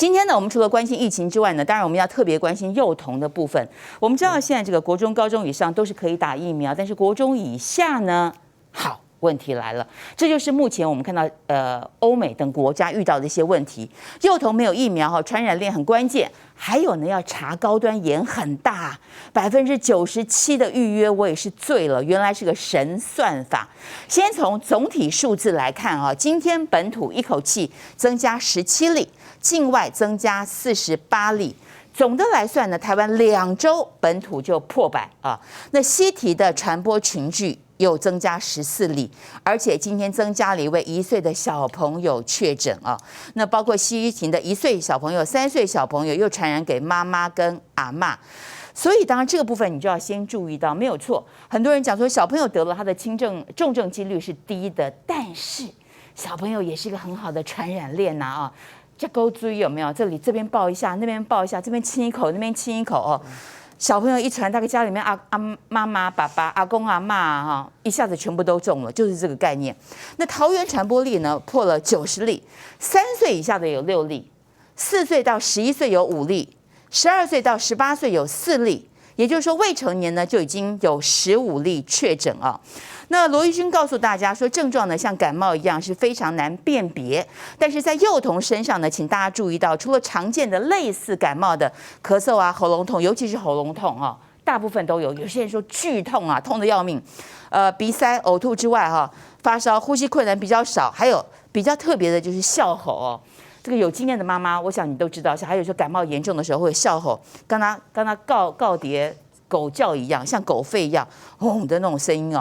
今天呢，我们除了关心疫情之外呢，当然我们要特别关心幼童的部分。我们知道现在这个国中、高中以上都是可以打疫苗，但是国中以下呢，好。问题来了，这就是目前我们看到欧美等国家遇到的一些问题。幼童没有疫苗传染链很关键。还有呢，要查高端也很大，97%的预约，我也是醉了，原来是个神算法。先从总体数字来看今天本土一口气增加17例，境外增加48例。总的来算呢，台湾2周本土就破100啊。那西提的传播群聚又增加14例，而且今天增加了一位1岁的小朋友确诊啊。那包括西提的1岁小朋友、3岁小朋友又传染给妈妈跟阿嬷。所以当然这个部分你就要先注意到，没有错。很多人讲说小朋友得了他的重症几率是低的，但是小朋友也是一个很好的传染链啊。这勾追有没有？这边抱一下，那边抱一下，这边亲一口，那边亲一口小朋友一传，大概家里面妈妈、爸爸、阿公、阿嬷一下子全部都中了，就是这个概念。那桃园传播力呢破了90例，3岁以下的有6例，4岁到11岁有5例，12岁到18岁有4例，也就是说未成年呢就已经有15例确诊啊。那罗医师告诉大家说，症状呢像感冒一样是非常难辨别，但是在幼童身上呢，请大家注意到，除了常见的类似感冒的咳嗽啊、喉咙痛，尤其是喉咙痛大部分都有。有些人说剧痛啊，痛得要命，鼻塞、呕吐之外发烧、呼吸困难比较少，还有比较特别的就是哮吼这个有经验的妈妈，我想你都知道，还有说感冒严重的时候会哮吼，跟他告别狗叫一样，像狗吠一样轰的那种声音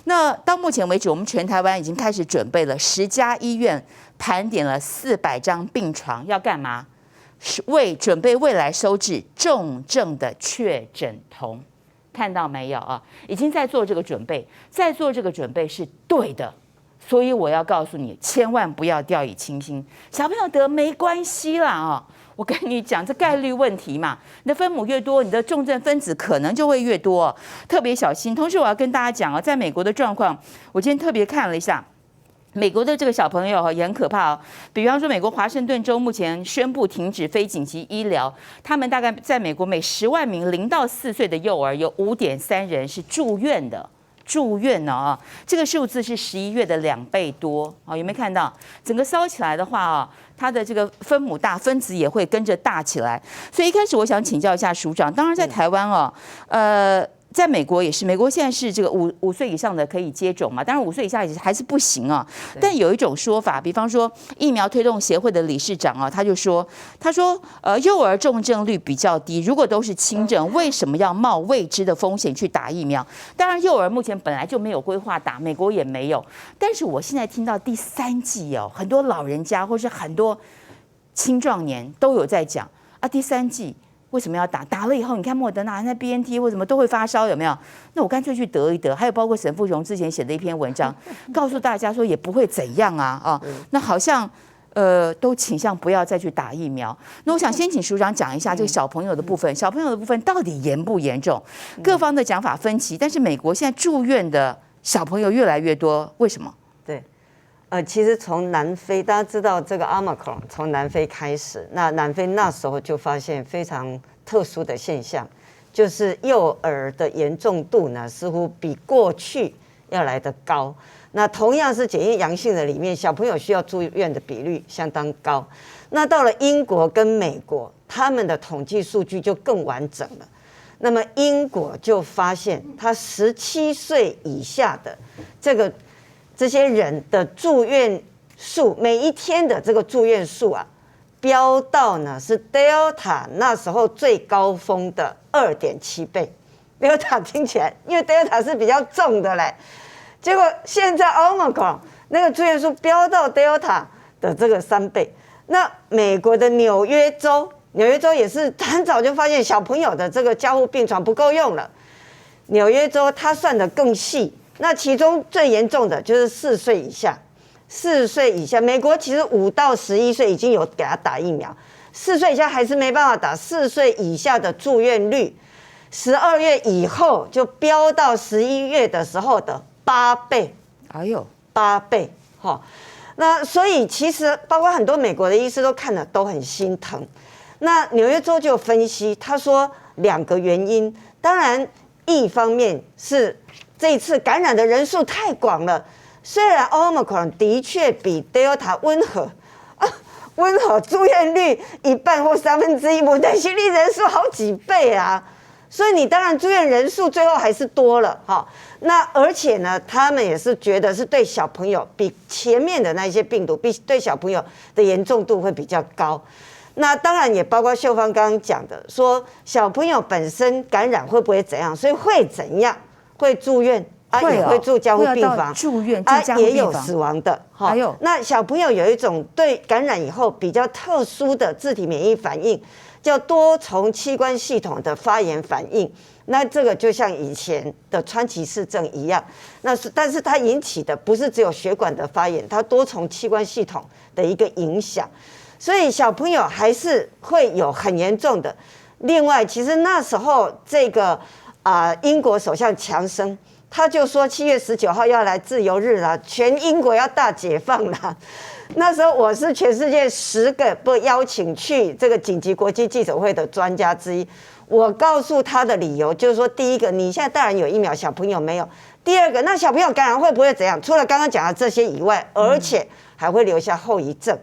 那到目前为止，我们全台湾已经开始准备了10家医院，盘点了400张病床，要干嘛？准备未来收治重症的确诊童，看到没有已经在做这个准备，是对的。所以我要告诉你，千万不要掉以轻心。小朋友得没关系啦我跟你讲，这概率问题嘛，你的分母越多，你的重症分子可能就会越多，特别小心。同时我要跟大家讲在美国的状况，我今天特别看了一下。美国的这个小朋友也很可怕比方说美国华盛顿州目前宣布停止非紧急医疗，他们大概在美国每10万名0到4岁的幼儿有5.3人是住院的。这个数字是11月的2倍多有没有看到？整个烧起来的话它的这个分母大，分子也会跟着大起来。所以一开始我想请教一下署长，当然在台湾在美国也是，美国现在是这个5岁以上的可以接种嘛，当然5岁以下还是不行但有一种说法，比方说疫苗推动协会的理事长他说幼儿重症率比较低，如果都是轻症，为什么要冒未知的风险去打疫苗？当然幼儿目前本来就没有规划打，美国也没有。但是我现在听到第3剂很多老人家或是很多青壮年都有在讲第3剂。为什么要打？打了以后，你看莫德纳、那 BNT 为什么都会发烧？有没有？那我干脆去得一得。还有包括沈富雄之前写的一篇文章，告诉大家说也不会怎样那好像都倾向不要再去打疫苗。那我想先请署长讲一下这个小朋友的部分，小朋友的部分到底严不严重？各方的讲法分歧，但是美国现在住院的小朋友越来越多，为什么？对。其实从南非，大家知道这个 Omicron 从南非开始，那南非那时候就发现非常特殊的现象，就是幼儿的严重度呢似乎比过去要来得高。那同样是检验阳性的里面，小朋友需要住院的比率相当高。那到了英国跟美国，他们的统计数据就更完整了。那么英国就发现，他17岁以下的这些人的住院数，每一天的这个住院数飙到呢是 Delta 那时候最高峰的2.7倍。Delta 听起来，因为 Delta 是比较重的嘞，结果现在 Omicron 那个住院数飙到 Delta 的这个3倍。那美国的纽约州也是很早就发现小朋友的这个加护病床不够用了。纽约州它算得更细。那其中最严重的就是4岁以下，4岁以下，美国其实5到11岁已经有给他打疫苗，4岁以下还是没办法打。4岁以下的住院率，12月以后就飙到11月的时候的8倍，8倍那所以其实包括很多美国的医师都看了都很心疼。那纽约州就分析，他说2个原因，当然一方面是这一次感染的人数太广了，虽然 Omicron 的确比 Delta 温和住院率1半或1/3，但心理人数好几倍啊，所以你当然住院人数最后还是多了哈。那而且呢，他们也是觉得是对小朋友比前面的那些病毒，对小朋友的严重度会比较高。那当然也包括秀芳刚刚讲的，说小朋友本身感染会不会怎样，所以会怎样，会住院啊，也会住加护病房，住院啊，也有死亡的哈。那小朋友有一种对感染以后比较特殊的自体免疫反应，叫多重器官系统的发炎反应。那这个就像以前的川崎氏症一样，但是它引起的不是只有血管的发炎，它多重器官系统的一个影响。所以小朋友还是会有很严重的。另外，其实那时候这个英国首相强生他就说7月19号要来自由日了，全英国要大解放了。那时候我是全世界10个被邀请去这个紧急国际记者会的专家之一。我告诉他的理由就是说，第一个，你现在大人有疫苗，小朋友没有；第二个，那小朋友感染会不会怎样？除了刚刚讲的这些以外，而且还会留下后遗症。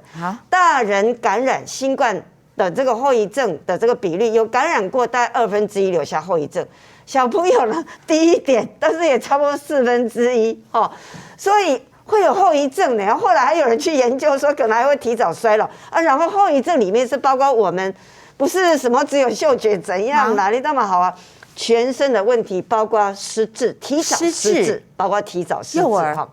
大人感染新冠的这个后遗症的这个比率，有感染过大概1/2留下后遗症，小朋友呢低一点，但是也差不多1/4哦，所以会有后遗症的。然后后来还有人去研究说，可能还会提早衰老啊。然后后遗症里面是包括我们不是什么只有嗅觉怎样啦，你那么好啊。全身的问题，包括失智、提早失智，包括提早失智哈。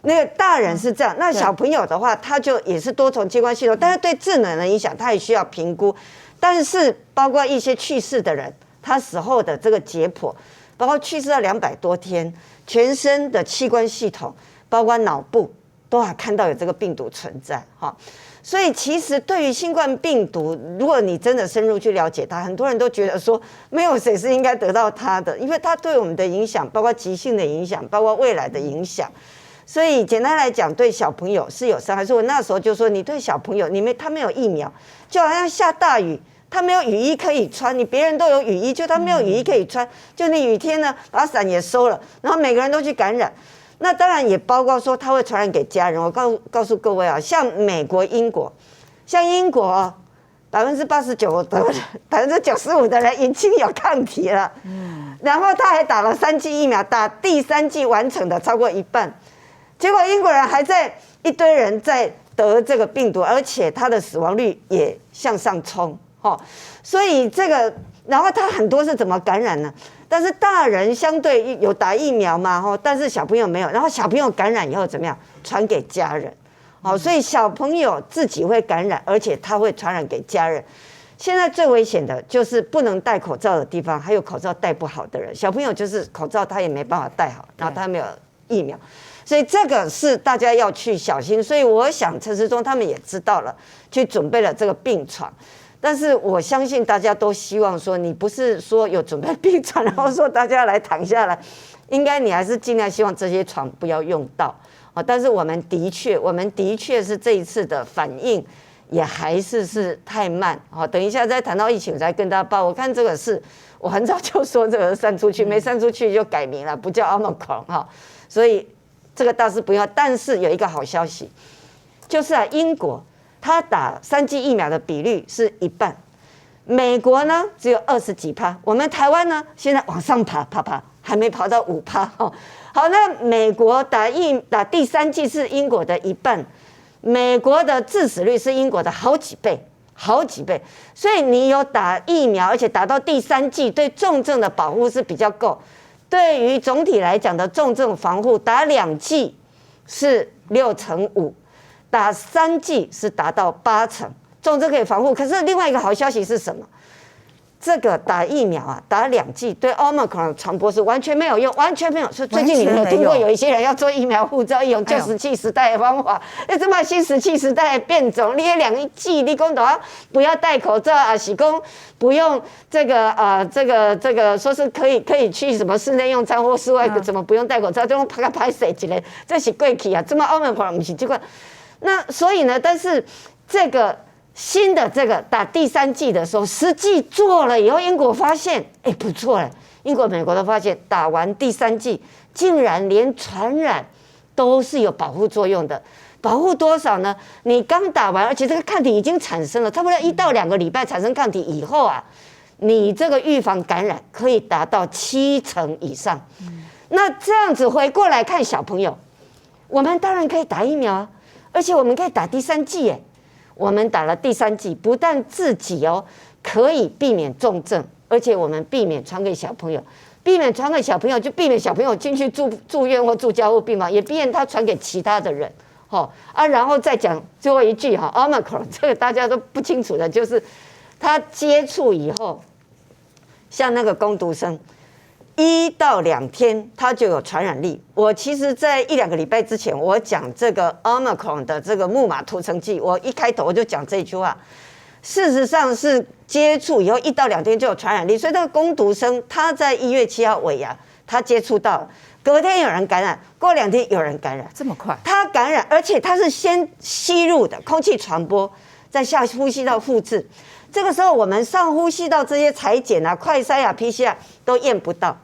那个大人是这样，那小朋友的话，他就也是多重器官系统，但是对智能的影响，他也需要评估。但是包括一些去世的人，他死后的这个解剖，包括去世到200多天，全身的器官系统，包括脑部，都还看到有这个病毒存在哈。所以其实对于新冠病毒，如果你真的深入去了解它，很多人都觉得说没有谁是应该得到它的，因为它对我们的影响，包括急性的影响，包括未来的影响。所以简单来讲，对小朋友是有伤害。所以我那时候就说，你对小朋友，他没有疫苗，就好像下大雨，他没有雨衣可以穿，你别人都有雨衣，就他没有雨衣可以穿，就你雨天呢，把伞也收了，然后每个人都去感染。那当然也包括说他会传染给家人。我告诉各位啊，像美国、英国，像英国89%的95%的人已经有抗体了，然后他还打了3剂疫苗，打第3剂完成的超过1半，结果英国人还在一堆人在得这个病毒，而且他的死亡率也向上冲，所以这个，然后他很多是怎么感染呢？但是大人相对有打疫苗嘛，但是小朋友没有，然后小朋友感染以后怎么样？传给家人，所以小朋友自己会感染，而且他会传染给家人。现在最危险的就是不能戴口罩的地方，还有口罩戴不好的人。小朋友就是口罩他也没办法戴好，然后他没有疫苗，所以这个是大家要去小心。所以我想陈时中他们也知道了，去准备了这个病床。但是我相信大家都希望说，你不是说有准备病床，然后说大家来躺下来，应该你还是尽量希望这些床不要用到。但是我们的确是这一次的反应也还是太慢。等一下再谈到疫情，我再跟大家报。我看这个是我很早就说这个散出去，没散出去就改名了，不叫 Omicron 哈。所以这个倒是不要。但是有一个好消息，就是英国。他打3剂疫苗的比率是1半，美国呢只有20几%，我们台湾呢现在往上爬，还没爬到5%。好，那美国打第3剂是英国的1半，美国的致死率是英国的好几倍，所以你有打疫苗，而且打到第3剂，对重症的保护是比较够。对于总体来讲的重症防护，打2剂是65%。打3剂是达到80%，重症可以防护。可是另外一个好消息是什么？这个打疫苗啊，打2剂对 Omicron 传播是完全没有用，完全没有。所以最近你们有听过有一些人要做疫苗护照，用旧石器时代的方法，这么新石器时代的变种，你2剂你讲的不要戴口罩啊，是讲不用这个说是可以去什么室内用餐或室外怎么不用戴口罩，这种拍谁之类，这是过去啊，这么 Omicron 不是这个。那所以呢，但是这个新的这个打第3剂的时候，实际做了以后，英国发现，哎，不错了，英国、美国都发现，打完第3剂，竟然连传染都是有保护作用的。保护多少呢？你刚打完，而且这个抗体已经产生了，差不多1到2个礼拜产生抗体以后啊，你这个预防感染可以达到70%以上。那这样子回过来看小朋友，我们当然可以打疫苗啊，而且我们可以打第3剂耶。我们打了第3剂，不但自己可以避免重症，而且我们避免传给小朋友。避免传给小朋友，就避免小朋友进去住院或住加护病房，也避免他传给其他的人。然后再讲最后一句Omicron 这个大家都不清楚的，就是他接触以后，像那个工读生，1到2天他就有传染力。我其实，在1、2个礼拜之前，我讲这个 Omicron 的这个木马屠城记，我一开头我就讲这句话。事实上是接触以后1到2天就有传染力，所以这个工读生他在1月7号尾牙，他接触到了。隔天有人感染，过2天有人感染，这么快？他感染，而且他是先吸入的空气传播，再下呼吸道复制。这个时候我们上呼吸道这些采检啊、快筛啊、PCR 都验不到，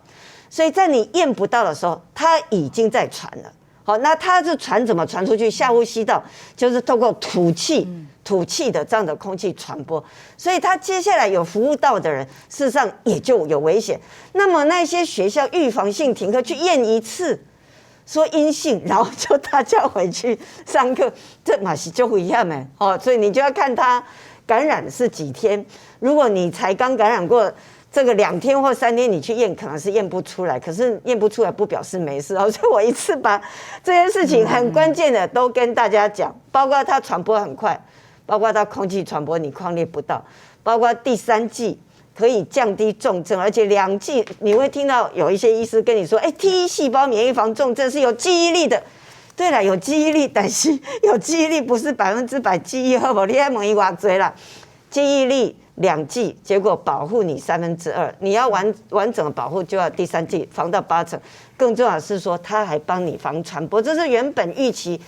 所以在你验不到的时候，他已经在传了。好，那他是传怎么传出去？下呼吸道就是透过吐气的这样的空气传播，所以他接下来有服务到的人，事实上也就有危险。那么那些学校预防性停课去验1次，说阴性，然后就大家回去上课，这嘛是就不一样的所以你就要看他感染是几天。如果你才刚感染过这个2天或3天，你去验可能是验不出来，可是验不出来不表示没事所以我一次把这件事情很关键的都跟大家讲，包括它传播很快。包括它空气传播你匡列不到，包括第3剂可以降低重症，而且2剂你会听到有一些医师跟你说，T 细胞免疫防重症是有记忆力的。对了，有记忆力，但是有记忆力不是100%记忆，好不好？你还问伊偌多啦？记忆力2剂，结果保护你2/3，你要完整的保护就要第3剂防到80%。更重要的是说，它还帮你防传播，这是原本预期。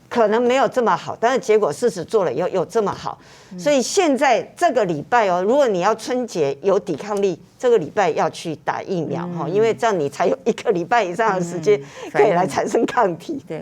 可能没有这么好，但是结果事实做了以后有这么好，所以现在这个礼拜如果你要春节有抵抗力，这个礼拜要去打疫苗因为这样你才有1个礼拜以上的时间可以来产生抗体。对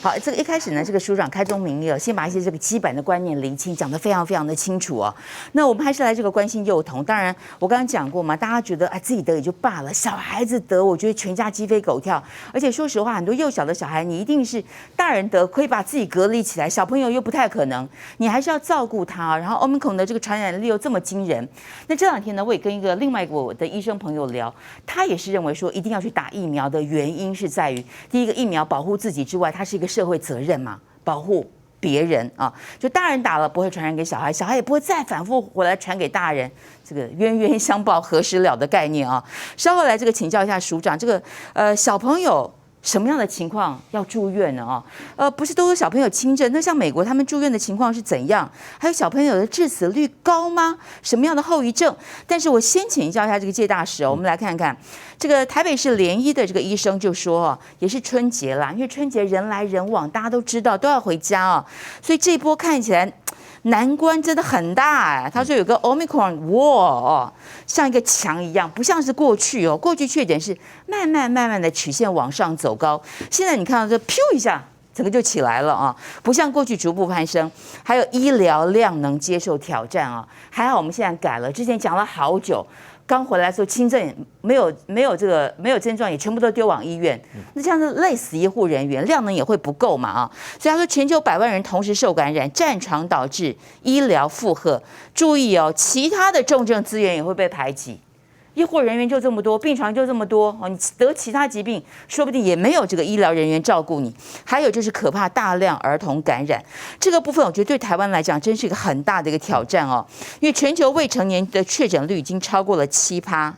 好，这个一开始呢，这个署长开宗明义先把一些这个基本的观念厘清，讲得非常非常的清楚那我们还是来这个关心幼童。当然，我刚刚讲过嘛，大家觉得自己得也就罢了，小孩子得，我觉得全家鸡飞狗跳。而且说实话，很多幼小的小孩，你一定是大人得可以把自己隔离起来，小朋友又不太可能，你还是要照顾他。然后 Omicron 的这个传染力又这么惊人，那这2天呢，我也跟另外一个我的医生朋友聊，他也是认为说一定要去打疫苗的原因是在于，第一个疫苗保护自己之外，它是一个社会责任嘛，保护别人就大人打了不会传染给小孩，小孩也不会再反复回来传给大人，这个冤冤相报何时了的概念稍后来这个请教一下署长，这个小朋友什么样的情况要住院呢？不是都有小朋友轻症？那像美国他们住院的情况是怎样？还有小朋友的致死率高吗？什么样的后遗症？但是我先请教一下这个介大使我们来看看这个台北市联医的这个医生就说也是春节啦，因为春节人来人往，大家都知道都要回家所以这一波看起来难关真的很大他说有个 Omicron wall 像一个墙一样，不像是过去过去确诊是慢慢的曲线往上走高，现在你看到这噗一下整个就起来了不像过去逐步攀升。还有医疗量能接受挑战还好我们现在改了，之前讲了好久。刚回来的时候，轻症没有症状，也全部都丢往医院。那这样子累死医护人员，量能也会不够嘛所以他说，全球100万人同时受感染，战场导致医疗负荷。注意其他的重症资源也会被排挤。医护人员就这么多，病床就这么多你得其他疾病，说不定也没有这个医疗人员照顾你。还有就是可怕大量儿童感染，这个部分我觉得对台湾来讲真是一个很大的一个挑战因为全球未成年的确诊率已经超过了7%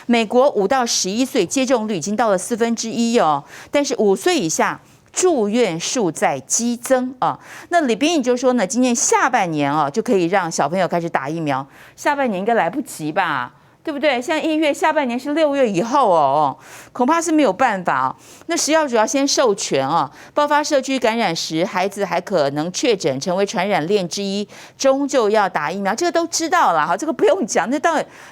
美国5到11岁接种率已经到了1/4但是5岁以下住院数在激增那李秉颖就说呢，今年下半年就可以让小朋友开始打疫苗，下半年应该来不及吧？对不对？像1月下半年是6月以后哦，恐怕是没有办法哦。那食药署要先授权啊，爆发社区感染时，孩子还可能确诊成为传染链之一，终究要打疫苗，这个都知道了哈，这个不用讲。那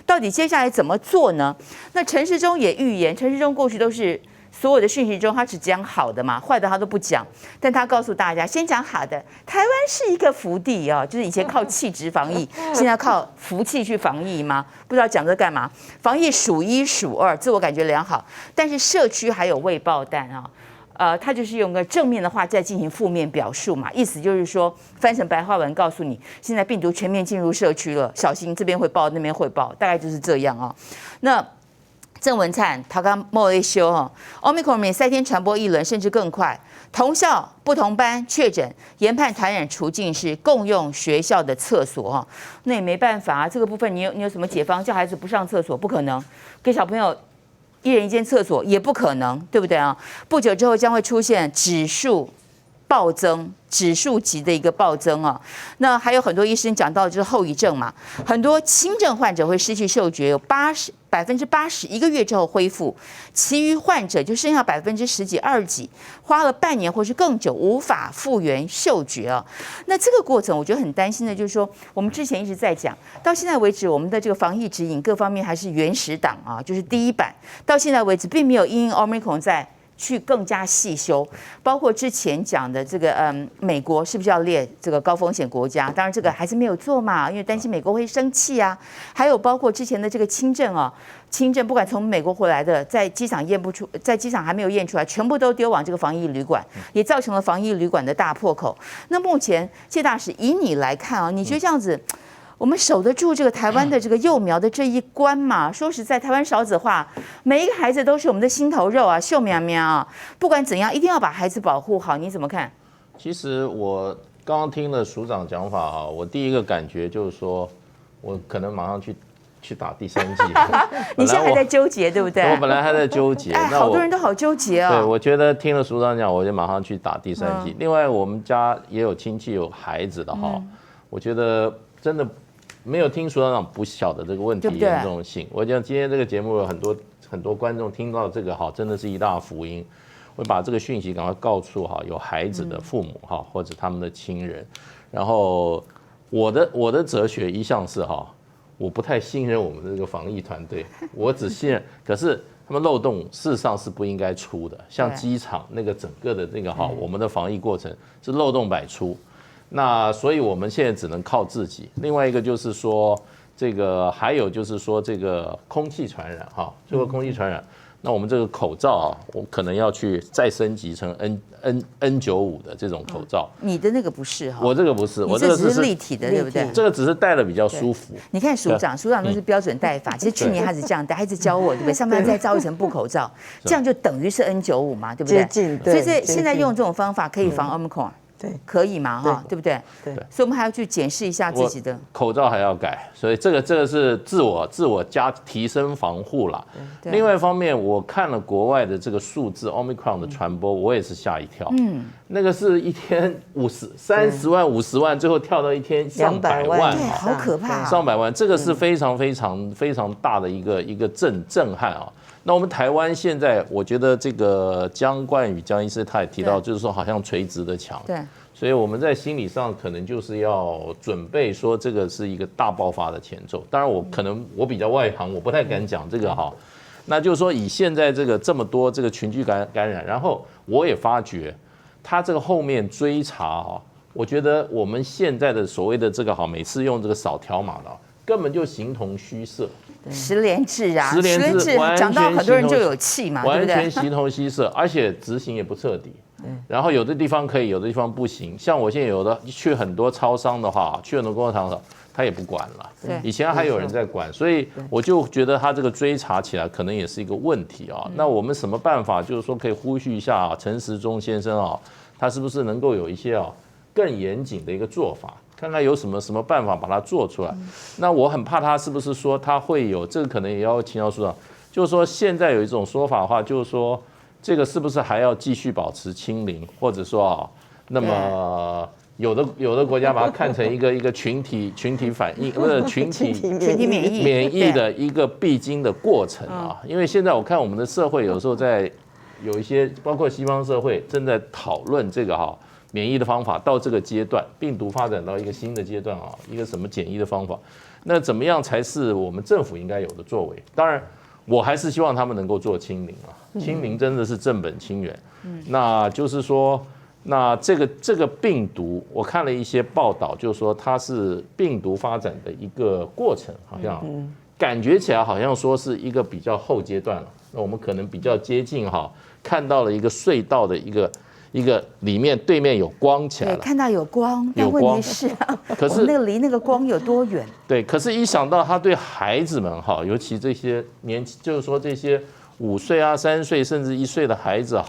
到底接下来怎么做呢？那陈时中也预言，陈时中过去都是。所有的讯息中，他只讲好的嘛，坏的他都不讲。但他告诉大家，先讲好的。台湾是一个福地啊，就是以前靠气质防疫，现在靠福气去防疫吗？不知道讲这干嘛？防疫数1数2，自我感觉良好，但是社区还有未爆弹啊。他就是用个正面的话再进行负面表述嘛，意思就是说翻成白话文告诉你，现在病毒全面进入社区了，小心这边会爆，那边会爆，大概就是这样啊。那。郑文灿他刚莫一修哈 ，Omicron 每3天传播1轮，甚至更快。同校不同班确诊，研判传染途径是共用学校的厕所哈，那也没办法啊。这个部分你有什么解方？叫孩子不上厕所不可能，给小朋友1人1间厕所也不可能，对不对啊？不久之后将会出现指数暴增。指数级的一个暴增啊，那还有很多医生讲到就是后遗症嘛，很多轻症患者会失去嗅觉，有80%一个月之后恢复，其余患者就剩下10几20几，花了半年或是更久无法复原嗅觉啊。那这个过程我觉得很担心的就是说，我们之前一直在讲，到现在为止我们的这个防疫指引各方面还是原始档啊，就是第一版，到现在为止并没有因 Omicron 在。去更加细修，包括之前讲的这个美国是不是要列这个高风险国家？当然这个还是没有做嘛，因为担心美国会生气啊。还有包括之前的这个轻症啊，轻症不管从美国回来的，在机场验不出，在机场还没有验出来，全部都丢往这个防疫旅馆，也造成了防疫旅馆的大破口。那目前谢大使以你来看啊，你觉得这样子？我们守得住这个台湾的这个幼苗的这一关嘛？说实在，台湾少子化，每一个孩子都是我们的心头肉啊，秀苗苗啊。不管怎样，一定要把孩子保护好。你怎么看？其实我刚刚听了署长讲法啊，我第一个感觉就是说，我可能马上去打第3剂。你现在还在纠结，对不对？我本来还在纠结。哎，好多人都好纠结哦。对，我觉得听了署长讲，我就马上去打第3剂。另外，我们家也有亲戚有孩子的哈，我觉得真的。没有听署长讲不晓得这个问题严重性。我讲今天这个节目有很多观众听到这个哈，真的是一大福音。会把这个讯息赶快告诉哈有孩子的父母哈或者他们的亲人。然后我的哲学一向是哈，我不太信任我们的这个防疫团队，我只信任。可是他们漏洞事实上是不应该出的，像机场那个整个的那个哈，我们的防疫过程是漏洞百出。那所以我们现在只能靠自己。另外一个就是说，这个还有就是说这个空气传染哈，这个空气传染，那我们这个口罩啊，我可能要去再升级成 N95的这种口罩。你的那个不是哈？我这个不是，我这个只是立体的，对不对？这个只是戴的比较舒服。你看署长都是标准戴法，其实去年他是这样戴，他一直教我，对不对？上面再罩一层布口罩，这样就等于是 N95嘛，对不对？接近。所以现在用这种方法可以防 Omicron。对，可以嘛？哈，对不对？对，所以我们还要去检视一下自己的口罩还要改，所以这个是自我加提升防护啦。另外一方面，我看了国外的这个数字 ，Omicron 的传播，我也是吓一跳。那个是一天30万、50万，最后跳到一天上百万，对，好可怕，上百万，这个是非常大的一个震撼啊。那我们台湾现在，我觉得这个江冠宇江医师他也提到，就是说好像垂直的墙，对，所以我们在心理上可能就是要准备说这个是一个大爆发的前奏。当然我比较外行，我不太敢讲这个哈。那就是说以现在这么多这个群聚感染，然后我也发觉他这个后面追查哈，我觉得我们现在的所谓的这个哈，每次用这个扫条码的，根本就形同虚设。10连制啊，10连制讲到很多人就有气嘛，完全形同虚设，而且执行也不彻底。然后有的地方可以，有的地方不行。像我现在有的去很多超商的话，去很多工作场所，他也不管了。以前还有人在管，所以我就觉得他这个追查起来可能也是一个问题啊。那我们什么办法，就是说可以呼吁一下陈时中先生啊，他是不是能够有一些更严谨的一个做法？看看有什么办法把它做出来。那我很怕他是不是说他会有这个可能也要请教署长，就是说现在有一种说法的话，就是说这个是不是还要继续保持清零，或者说那么有的国家把它看成一个群体反应，不是群体免疫的一个必经的过程啊。因为现在我看我们的社会有时候有一些，包括西方社会正在讨论这个免疫的方法到这个阶段，病毒发展到一个新的阶段啊，一个什么检疫的方法，那怎么样才是我们政府应该有的作为？当然，我还是希望他们能够做清零啊，清零真的是正本清源。那就是说。那这个病毒，我看了一些报道，就是说它是病毒发展的一个过程，好像感觉起来好像说是一个比较后阶段了。那我们可能比较接近看到了一个隧道的一个里面对面有光起来了，对，看到有光，但问题是可是那个离那个光有多远？对，可是一想到它对孩子们尤其这些就是说这些5岁啊、3岁甚至1岁的孩子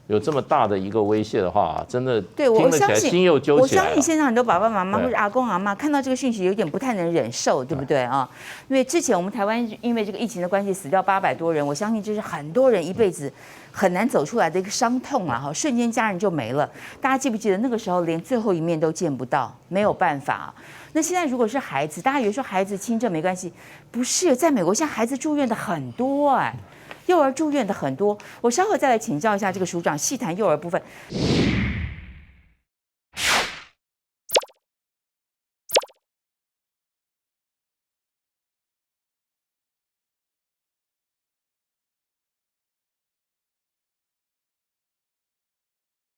有这么大的一个威胁的话，真的对我相信心又揪起来了。我相信现在很多爸爸妈妈或者阿公阿嬷看到这个讯息，有点不太能忍受，对不对啊？因为之前我们台湾因为这个疫情的关系死掉800多人，我相信这是很多人一辈子很难走出来的一个伤痛啊！瞬间家人就没了。大家记不记得那个时候连最后一面都见不到，没有办法。那现在如果是孩子，大家以为说孩子轻症没关系，不是，在美国现在孩子住院的很多幼儿住院的很多，我稍后再来请教一下这个署长，细谈幼儿部分。